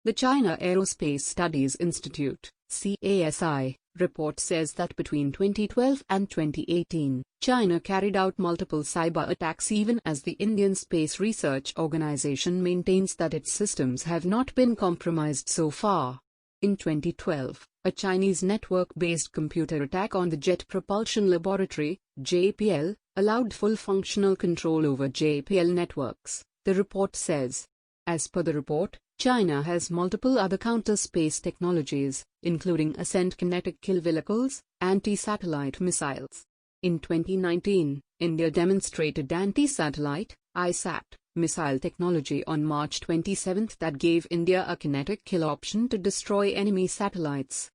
The China Aerospace Studies Institute (CASI) report says that between 2012 and 2018, China carried out multiple cyber attacks even as the Indian Space Research Organization maintains that its systems have not been compromised so far. In 2012, a Chinese network-based computer attack on the Jet Propulsion Laboratory (JPL) allowed full functional control over JPL networks, the report says. As per the report, China has multiple other counter-space technologies, including ascent kinetic-kill vehicles, anti-satellite missiles. In 2019, India demonstrated anti-satellite (ISAT) missile technology on March 27 that gave India a kinetic-kill option to destroy enemy satellites.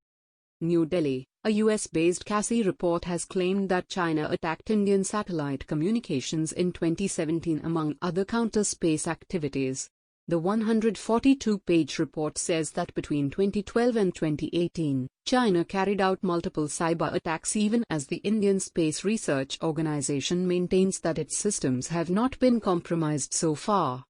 New Delhi, a US-based CASI report has claimed that China attacked Indian satellite communications in 2017 among other counter-space activities. The 142-page report says that between 2012 and 2018, China carried out multiple cyber attacks even as the Indian Space Research Organization maintains that its systems have not been compromised so far.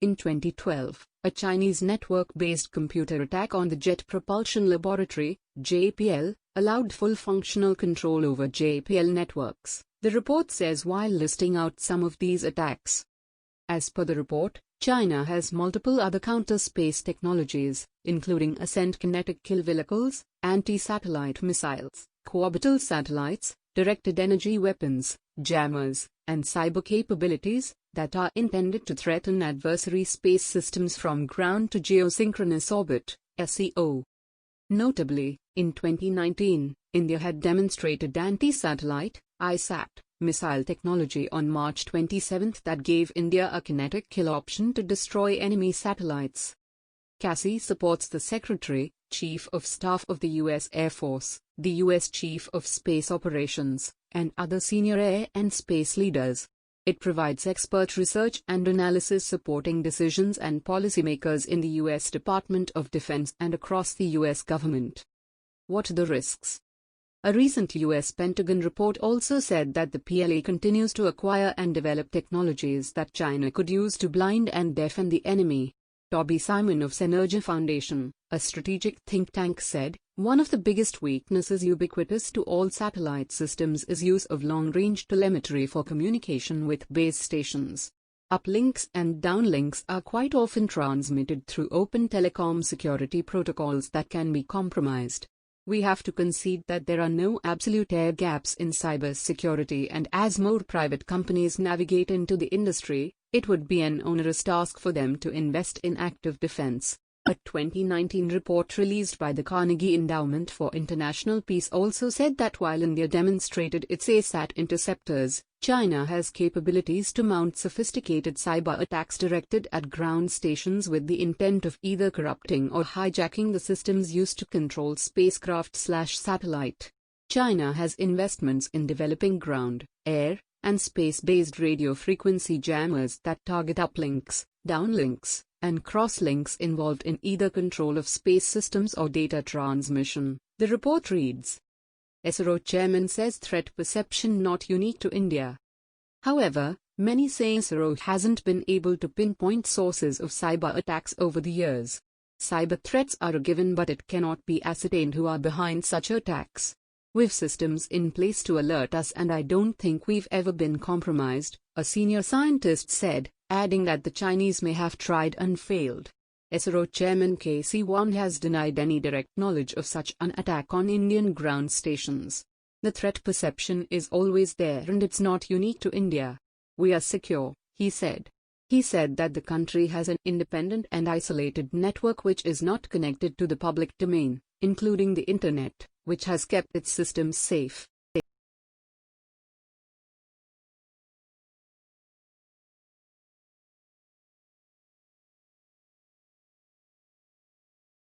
In 2012, a Chinese network-based computer attack on the Jet Propulsion Laboratory (JPL) allowed full functional control over JPL networks, the report says while listing out some of these attacks. As per the report, China has multiple other counter-space technologies, including ascent kinetic-kill vehicles, anti-satellite missiles, co-orbital satellites, directed energy weapons, jammers, and cyber capabilities that are intended to threaten adversary space systems from ground to geosynchronous orbit (SEO). Notably, in 2019, India had demonstrated anti-satellite (ISAT) missile technology on March 27 that gave India a kinetic-kill option to destroy enemy satellites. CASI supports the Secretary, Chief of Staff of the U.S. Air Force, the U.S. Chief of Space Operations, and other senior air and space leaders. It provides expert research and analysis supporting decisions and policymakers in the U.S. Department of Defense and across the U.S. government. What are the risks? A recent U.S. Pentagon report also said that the PLA continues to acquire and develop technologies that China could use to blind and deafen the enemy. Toby Simon of Synergy Foundation, a strategic think tank, said, "One of the biggest weaknesses ubiquitous to all satellite systems is use of long-range telemetry for communication with base stations. Uplinks and downlinks are quite often transmitted through open telecom security protocols that can be compromised. We have to concede that there are no absolute air gaps in cybersecurity, and as more private companies navigate into the industry, it would be an onerous task for them to invest in active defense." A 2019 report released by the Carnegie Endowment for International Peace also said that while India demonstrated its ASAT interceptors, China has capabilities to mount sophisticated cyber attacks directed at ground stations with the intent of either corrupting or hijacking the systems used to control spacecraft/satellite. China has investments in developing ground, air, and space-based radio frequency jammers that target uplinks, downlinks, and crosslinks involved in either control of space systems or data transmission, the report reads. ISRO chairman says threat perception not unique to India. However, many say ISRO hasn't been able to pinpoint sources of cyber attacks over the years. Cyber threats are a given, but it cannot be ascertained who are behind such attacks. We've systems in place to alert us, and I don't think we've ever been compromised, a senior scientist said, adding that the Chinese may have tried and failed. ISRO chairman KC1 has denied any direct knowledge of such an attack on Indian ground stations. The threat perception is always there and it's not unique to India. We are secure, he said. He said that the country has an independent and isolated network which is not connected to the public domain, including the internet, which has kept its systems safe.